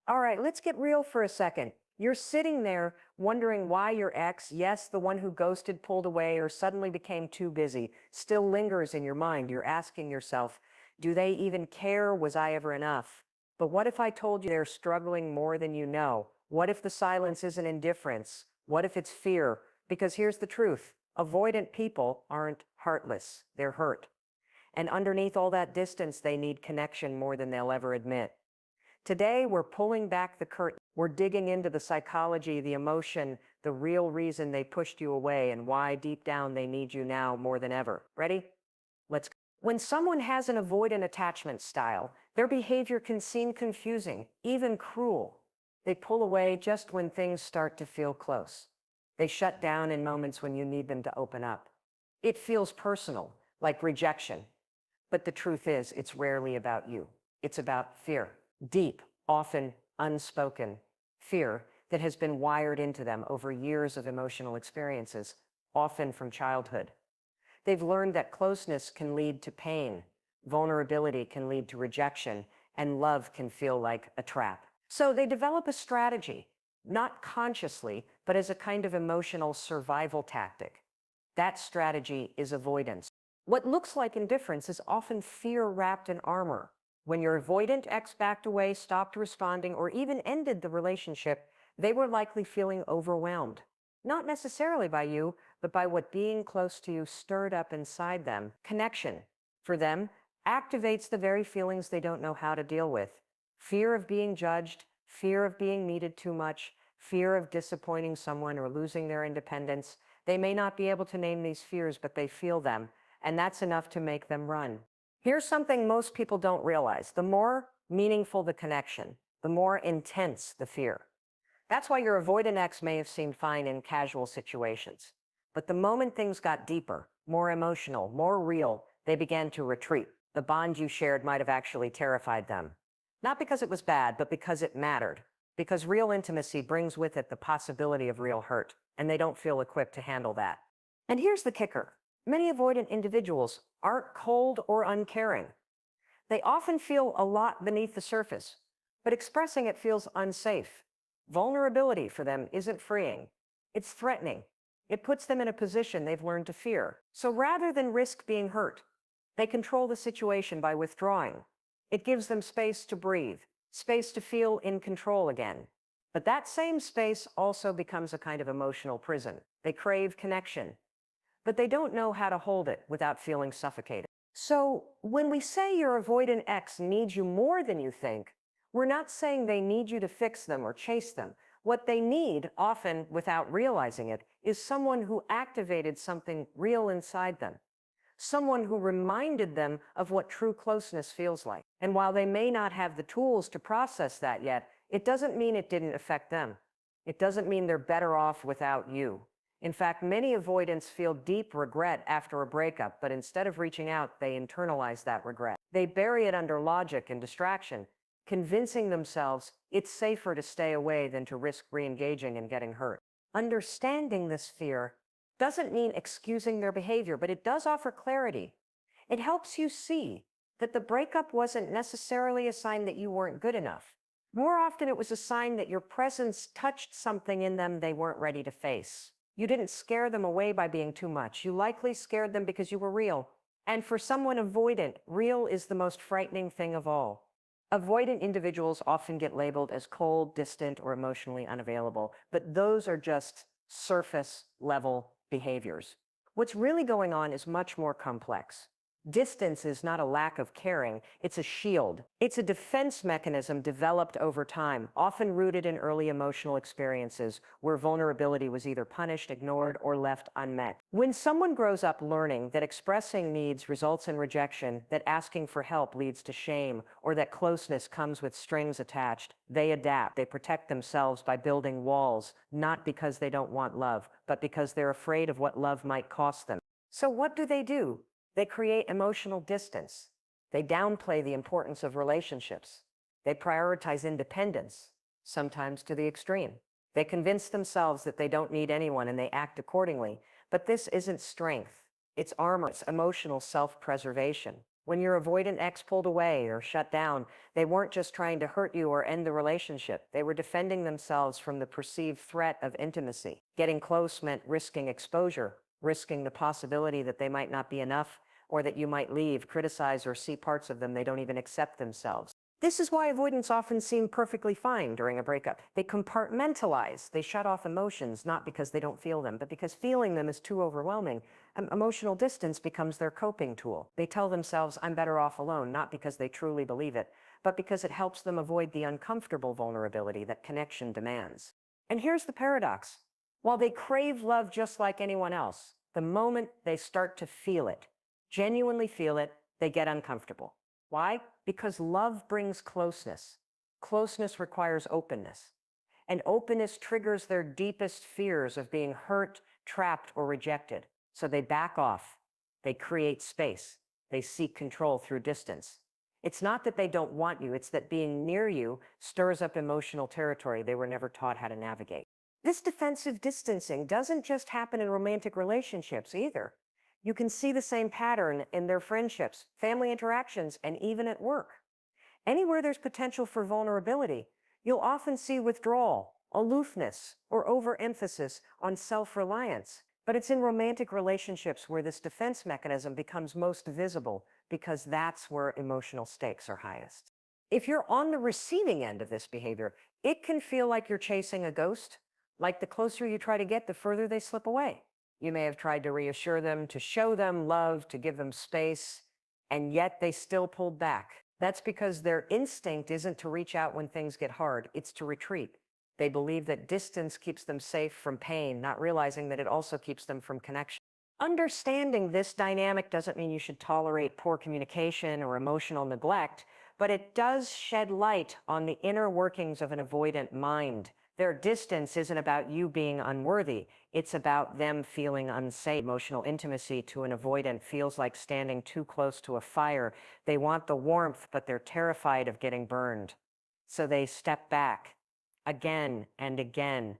All right, let's get real for a second. You're sitting there wondering why your ex, yes, the one who ghosted, pulled away, or suddenly became too busy, still lingers in your mind. You're asking yourself, do they even care? Was I ever enough? But what if I told you they're struggling more than you know? What if the silence isn't indifference? What if it's fear? Because here's the truth. Avoidant people aren't heartless. They're hurt. And underneath all that distance, they need connection more than they'll ever admit. Today, we're pulling back the curtain. We're digging into the psychology, the emotion, the real reason they pushed you away, and why deep down they need you now more than ever. Ready? Let's go. When someone has an avoidant attachment style, their behavior can seem confusing, even cruel. They pull away just when things start to feel close. They shut down in moments when you need them to open up. It feels personal, like rejection. But the truth is, it's rarely about you. It's about fear. Deep, often unspoken fear that has been wired into them over years of emotional experiences, often from childhood. They've learned that closeness can lead to pain, vulnerability can lead to rejection, and love can feel like a trap. So they develop a strategy, not consciously, but as a kind of emotional survival tactic. That strategy is avoidance. What looks like indifference is often fear wrapped in armor. When your avoidant ex backed away, stopped responding, or even ended the relationship, they were likely feeling overwhelmed. Not necessarily by you, but by what being close to you stirred up inside them. Connection, for them, activates the very feelings they don't know how to deal with. Fear of being judged, fear of being needed too much, fear of disappointing someone or losing their independence. They may not be able to name these fears, but they feel them, and that's enough to make them run. Here's something most people don't realize. The more meaningful the connection, the more intense the fear. That's why your avoidant ex may have seemed fine in casual situations. But the moment things got deeper, more emotional, more real, they began to retreat. The bond you shared might have actually terrified them. Not because it was bad, but because it mattered. Because real intimacy brings with it the possibility of real hurt, and they don't feel equipped to handle that. And here's the kicker. Many avoidant individuals aren't cold or uncaring. They often feel a lot beneath the surface, but expressing it feels unsafe. Vulnerability for them isn't freeing. It's threatening. It puts them in a position they've learned to fear. So rather than risk being hurt, they control the situation by withdrawing. It gives them space to breathe, space to feel in control again. But that same space also becomes a kind of emotional prison. They crave connection, but they don't know how to hold it without feeling suffocated. So when we say your avoidant ex needs you more than you think, we're not saying they need you to fix them or chase them. What they need, often without realizing it, is someone who activated something real inside them. Someone who reminded them of what true closeness feels like. And while they may not have the tools to process that yet, it doesn't mean it didn't affect them. It doesn't mean they're better off without you. In fact, many avoidants feel deep regret after a breakup, but instead of reaching out, they internalize that regret. They bury it under logic and distraction, convincing themselves it's safer to stay away than to risk re-engaging and getting hurt. Understanding this fear doesn't mean excusing their behavior, but it does offer clarity. It helps you see that the breakup wasn't necessarily a sign that you weren't good enough. More often, it was a sign that your presence touched something in them they weren't ready to face. You didn't scare them away by being too much. You likely scared them because you were real. And for someone avoidant, real is the most frightening thing of all. Avoidant individuals often get labeled as cold, distant, or emotionally unavailable, but those are just surface-level behaviors. What's really going on is much more complex. Distance is not a lack of caring, it's a shield. It's a defense mechanism developed over time, often rooted in early emotional experiences where vulnerability was either punished, ignored, or left unmet. When someone grows up learning that expressing needs results in rejection, that asking for help leads to shame, or that closeness comes with strings attached, they adapt. They protect themselves by building walls, not because they don't want love, but because they're afraid of what love might cost them. So what do? They create emotional distance. They downplay the importance of relationships. They prioritize independence, sometimes to the extreme. They convince themselves that they don't need anyone and they act accordingly. But this isn't strength. It's armor. It's emotional self-preservation. When your avoidant ex pulled away or shut down, they weren't just trying to hurt you or end the relationship. They were defending themselves from the perceived threat of intimacy. Getting close meant risking exposure, risking the possibility that they might not be enough or that you might leave, criticize, or see parts of them they don't even accept themselves. This is why avoidants often seem perfectly fine during a breakup. They compartmentalize. They shut off emotions, not because they don't feel them, but because feeling them is too overwhelming. Emotional distance becomes their coping tool. They tell themselves, I'm better off alone, not because they truly believe it, but because it helps them avoid the uncomfortable vulnerability that connection demands. And here's the paradox. While they crave love just like anyone else, the moment they start to feel it, genuinely feel it, they get uncomfortable. Why? Because love brings closeness. Closeness requires openness. And openness triggers their deepest fears of being hurt, trapped, or rejected. So they back off. They create space. They seek control through distance. It's not that they don't want you, it's that being near you stirs up emotional territory they were never taught how to navigate. This defensive distancing doesn't just happen in romantic relationships either. You can see the same pattern in their friendships, family interactions, and even at work. Anywhere there's potential for vulnerability, you'll often see withdrawal, aloofness, or overemphasis on self-reliance. But it's in romantic relationships where this defense mechanism becomes most visible because that's where emotional stakes are highest. If you're on the receiving end of this behavior, it can feel like you're chasing a ghost, like the closer you try to get, the further they slip away. You may have tried to reassure them, to show them love, to give them space, and yet they still pulled back. That's because their instinct isn't to reach out when things get hard, it's to retreat. They believe that distance keeps them safe from pain, not realizing that it also keeps them from connection. Understanding this dynamic doesn't mean you should tolerate poor communication or emotional neglect, but it does shed light on the inner workings of an avoidant mind. Their distance isn't about you being unworthy. It's about them feeling unsafe. Emotional intimacy to an avoidant feels like standing too close to a fire. They want the warmth, but they're terrified of getting burned. So they step back again and again.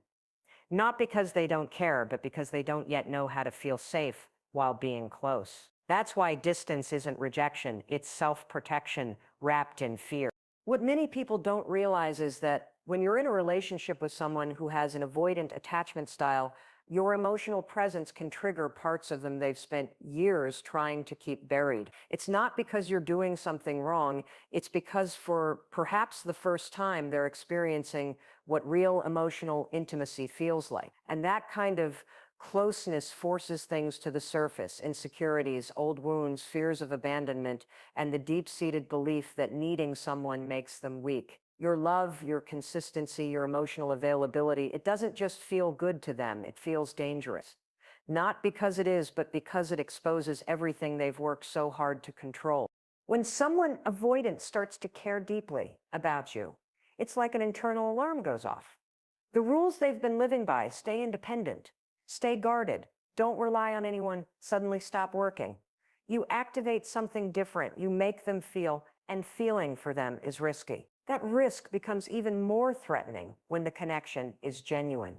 Not because they don't care, but because they don't yet know how to feel safe while being close. That's why distance isn't rejection. It's self-protection wrapped in fear. What many people don't realize is that when you're in a relationship with someone who has an avoidant attachment style, your emotional presence can trigger parts of them they've spent years trying to keep buried. It's not because you're doing something wrong. It's because for perhaps the first time, they're experiencing what real emotional intimacy feels like. And that kind of closeness forces things to the surface: insecurities, old wounds, fears of abandonment, and the deep-seated belief that needing someone makes them weak. Your love, your consistency, your emotional availability, it doesn't just feel good to them, it feels dangerous. Not because it is, but because it exposes everything they've worked so hard to control. When someone avoidant starts to care deeply about you, it's like an internal alarm goes off. The rules they've been living by: stay independent, stay guarded, don't rely on anyone, suddenly stop working. You activate something different, you make them feel, and feeling for them is risky. That risk becomes even more threatening when the connection is genuine.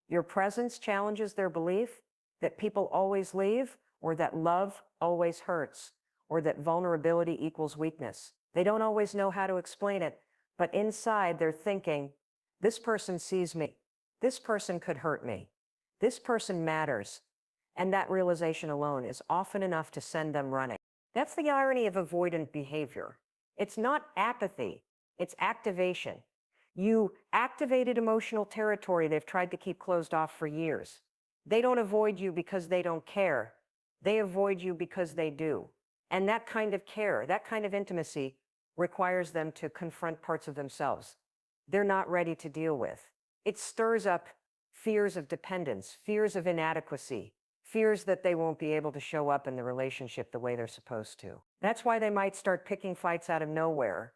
Your presence challenges their belief that people always leave, or that love always hurts, or that vulnerability equals weakness. They don't always know how to explain it, but inside they're thinking, this person sees me, this person could hurt me, this person matters. And that realization alone is often enough to send them running. That's the irony of avoidant behavior. It's not apathy. It's activation. You activated emotional territory they've tried to keep closed off for years. They don't avoid you because they don't care. They avoid you because they do. And that kind of care, that kind of intimacy, requires them to confront parts of themselves they're not ready to deal with. It stirs up fears of dependence, fears of inadequacy, fears that they won't be able to show up in the relationship the way they're supposed to. That's why they might start picking fights out of nowhere,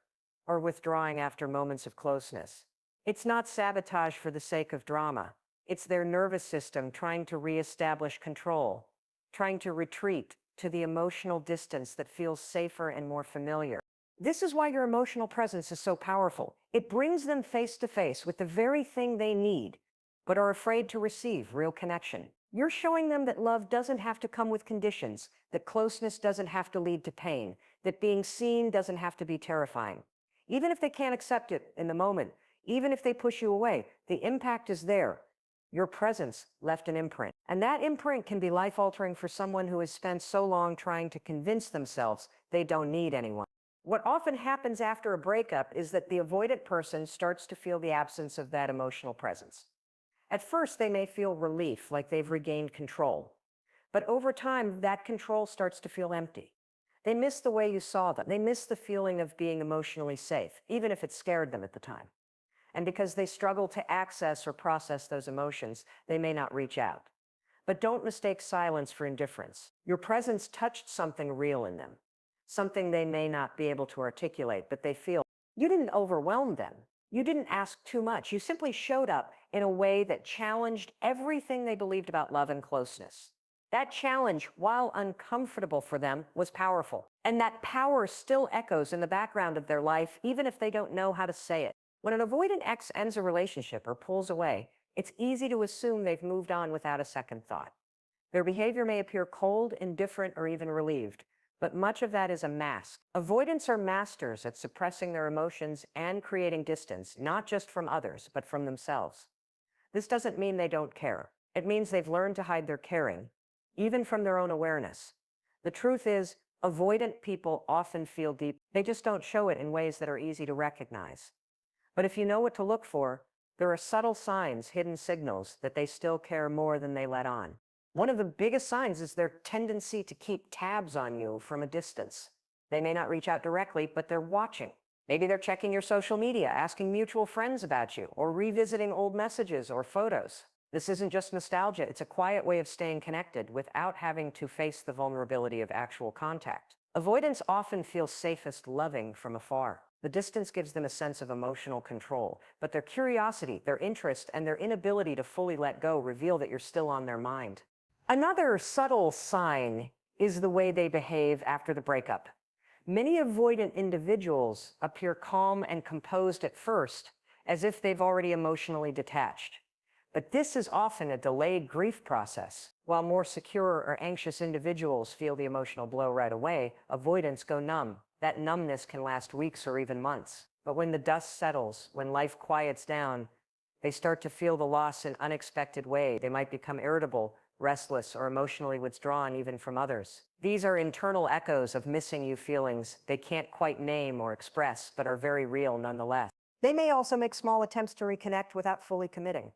or withdrawing after moments of closeness. It's not sabotage for the sake of drama. It's their nervous system trying to reestablish control, trying to retreat to the emotional distance that feels safer and more familiar. This is why your emotional presence is so powerful. It brings them face to face with the very thing they need, but are afraid to receive: real connection. You're showing them that love doesn't have to come with conditions, that closeness doesn't have to lead to pain, that being seen doesn't have to be terrifying. Even if they can't accept it in the moment, even if they push you away, the impact is there. Your presence left an imprint. And that imprint can be life-altering for someone who has spent so long trying to convince themselves they don't need anyone. What often happens after a breakup is that the avoidant person starts to feel the absence of that emotional presence. At first, they may feel relief, like they've regained control. But over time, that control starts to feel empty. They miss the way you saw them. They miss the feeling of being emotionally safe, even if it scared them at the time. And because they struggle to access or process those emotions, they may not reach out. But don't mistake silence for indifference. Your presence touched something real in them, something they may not be able to articulate, but they feel. You didn't overwhelm them. You didn't ask too much. You simply showed up in a way that challenged everything they believed about love and closeness. That challenge, while uncomfortable for them, was powerful. And that power still echoes in the background of their life, even if they don't know how to say it. When an avoidant ex ends a relationship or pulls away, it's easy to assume they've moved on without a second thought. Their behavior may appear cold, indifferent, or even relieved, but much of that is a mask. Avoidants are masters at suppressing their emotions and creating distance, not just from others, but from themselves. This doesn't mean they don't care. It means they've learned to hide their caring, even from their own awareness. The truth is, avoidant people often feel deep. They just don't show it in ways that are easy to recognize. But if you know what to look for, there are subtle signs, hidden signals that they still care more than they let on. One of the biggest signs is their tendency to keep tabs on you from a distance. They may not reach out directly, but they're watching. Maybe they're checking your social media, asking mutual friends about you, or revisiting old messages or photos. This isn't just nostalgia, it's a quiet way of staying connected without having to face the vulnerability of actual contact. Avoidants often feel safest loving from afar. The distance gives them a sense of emotional control, but their curiosity, their interest, and their inability to fully let go reveal that you're still on their mind. Another subtle sign is the way they behave after the breakup. Many avoidant individuals appear calm and composed at first, as if they've already emotionally detached. But this is often a delayed grief process. While more secure or anxious individuals feel the emotional blow right away, avoidants go numb. That numbness can last weeks or even months. But when the dust settles, when life quiets down, they start to feel the loss in unexpected ways. They might become irritable, restless, or emotionally withdrawn even from others. These are internal echoes of missing you feelings they can't quite name or express, but are very real nonetheless. They may also make small attempts to reconnect without fully committing.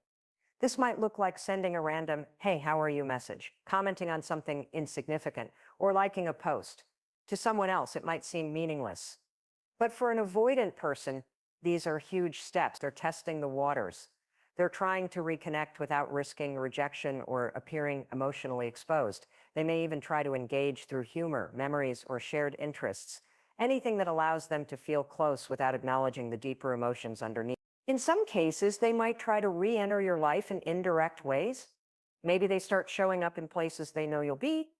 This might look like sending a random, "Hey, how are you?" message, commenting on something insignificant, or liking a post. To someone else, it might seem meaningless. But for an avoidant person, these are huge steps. They're testing the waters. They're trying to reconnect without risking rejection or appearing emotionally exposed. They may even try to engage through humor, memories, or shared interests, anything that allows them to feel close without acknowledging the deeper emotions underneath. In some cases, they might try to re-enter your life in indirect ways. Maybe they start showing up in places they know you'll be.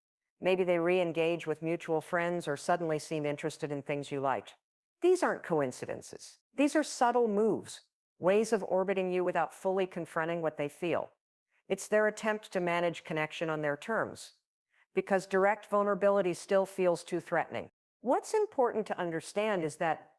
Maybe they re-engage with mutual friends or suddenly seem interested in things you liked. These aren't coincidences. These are subtle moves, ways of orbiting you without fully confronting what they feel. It's their attempt to manage connection on their terms, because direct vulnerability still feels too threatening. What's important to understand is that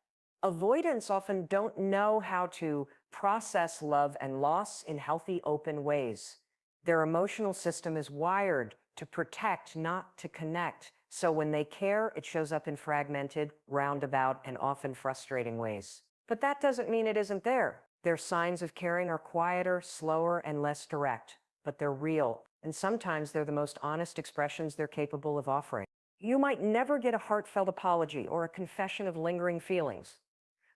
avoidants often don't know how to process love and loss in healthy, open ways. Their emotional system is wired to protect, not to connect. So when they care, it shows up in fragmented, roundabout, and often frustrating ways. But that doesn't mean it isn't there. Their signs of caring are quieter, slower, and less direct, but they're real. And sometimes they're the most honest expressions they're capable of offering. You might never get a heartfelt apology or a confession of lingering feelings.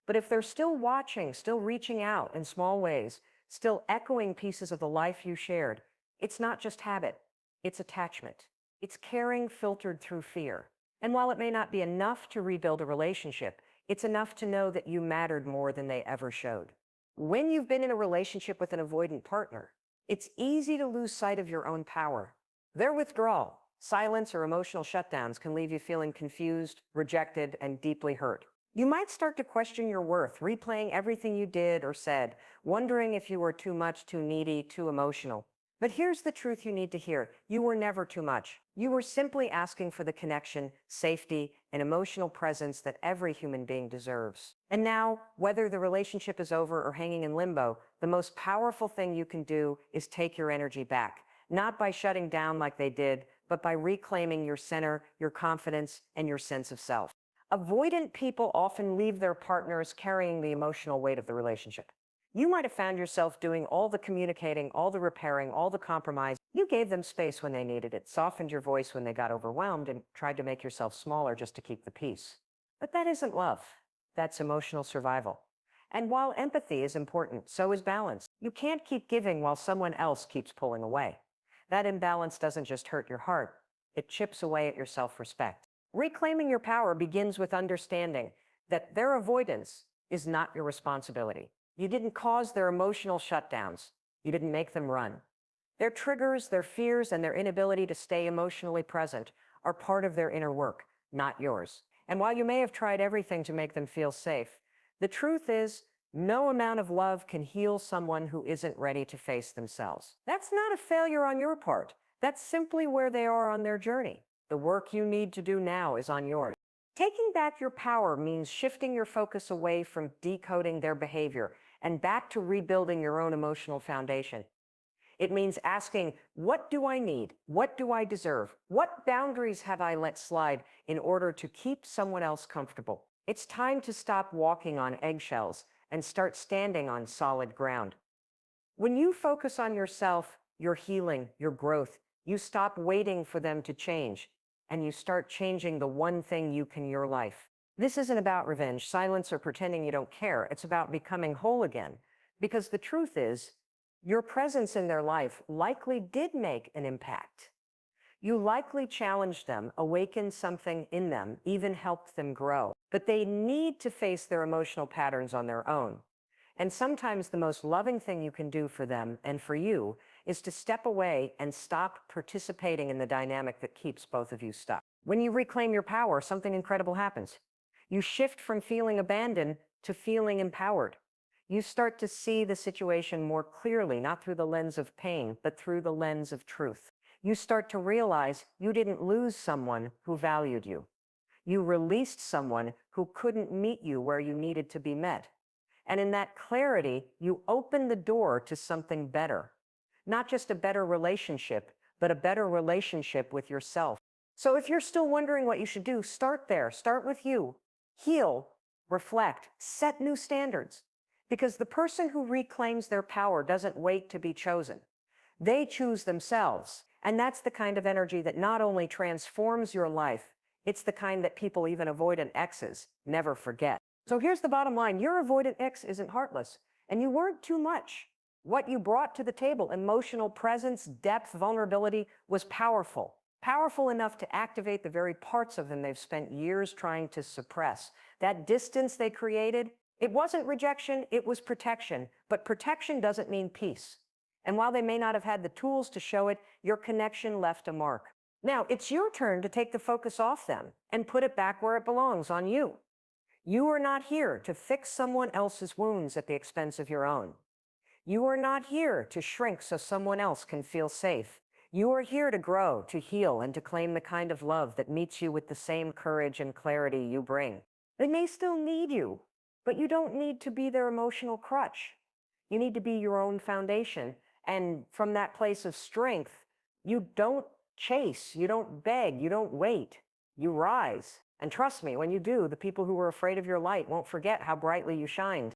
But if they're still watching, still reaching out in small ways, still echoing pieces of the life you shared, it's not just habit, it's attachment. It's caring filtered through fear. And while it may not be enough to rebuild a relationship, it's enough to know that you mattered more than they ever showed. When you've been in a relationship with an avoidant partner, it's easy to lose sight of your own power. Their withdrawal, silence, or emotional shutdowns can leave you feeling confused, rejected, and deeply hurt. You might start to question your worth, replaying everything you did or said, wondering if you were too much, too needy, too emotional. But here's the truth you need to hear. You were never too much. You were simply asking for the connection, safety, and emotional presence that every human being deserves. And now, whether the relationship is over or hanging in limbo, the most powerful thing you can do is take your energy back. Not by shutting down like they did, but by reclaiming your center, your confidence, and your sense of self. Avoidant people often leave their partners carrying the emotional weight of the relationship. You might have found yourself doing all the communicating, all the repairing, all the compromise. You gave them space when they needed it, softened your voice when they got overwhelmed, and tried to make yourself smaller just to keep the peace. But that isn't love. That's emotional survival. And while empathy is important, so is balance. You can't keep giving while someone else keeps pulling away. That imbalance doesn't just hurt your heart, it chips away at your self-respect. Reclaiming your power begins with understanding that their avoidance is not your responsibility. You didn't cause their emotional shutdowns. You didn't make them run. Their triggers, their fears, and their inability to stay emotionally present are part of their inner work, not yours. And while you may have tried everything to make them feel safe, the truth is, no amount of love can heal someone who isn't ready to face themselves. That's not a failure on your part. That's simply where they are on their journey. The work you need to do now is on yours. Taking back your power means shifting your focus away from decoding their behavior and back to rebuilding your own emotional foundation. It means asking, what do I need? What do I deserve? What boundaries have I let slide in order to keep someone else comfortable? It's time to stop walking on eggshells and start standing on solid ground. When you focus on yourself, your healing, your growth, you stop waiting for them to change, and you start changing the one thing you can in your life. This isn't about revenge, silence, or pretending you don't care. It's about becoming whole again. Because the truth is, your presence in their life likely did make an impact. You likely challenged them, awakened something in them, even helped them grow. But they need to face their emotional patterns on their own. And sometimes the most loving thing you can do for them and for you is to step away and stop participating in the dynamic that keeps both of you stuck. When you reclaim your power, something incredible happens. You shift from feeling abandoned to feeling empowered. You start to see the situation more clearly, not through the lens of pain, but through the lens of truth. You start to realize you didn't lose someone who valued you. You released someone who couldn't meet you where you needed to be met. And in that clarity, you open the door to something better. Not just a better relationship, but a better relationship with yourself. So if you're still wondering what you should do, start there. Start with you. Heal, reflect, set new standards. Because the person who reclaims their power doesn't wait to be chosen. They choose themselves. And that's the kind of energy that not only transforms your life, it's the kind that people, even avoidant exes, never forget. So here's the bottom line. Your avoidant ex isn't heartless, and you weren't too much. What you brought to the table, emotional presence, depth, vulnerability, was powerful. Powerful enough to activate the very parts of them they've spent years trying to suppress. That distance they created, it wasn't rejection, it was protection. But protection doesn't mean peace. And while they may not have had the tools to show it, your connection left a mark. Now, it's your turn to take the focus off them and put it back where it belongs, on you. You are not here to fix someone else's wounds at the expense of your own. You are not here to shrink so someone else can feel safe. You are here to grow, to heal, and to claim the kind of love that meets you with the same courage and clarity you bring. They may still need you, but you don't need to be their emotional crutch. You need to be your own foundation. And from that place of strength, you don't chase, you don't beg, you don't wait. You rise. And trust me, when you do, the people who were afraid of your light won't forget how brightly you shined.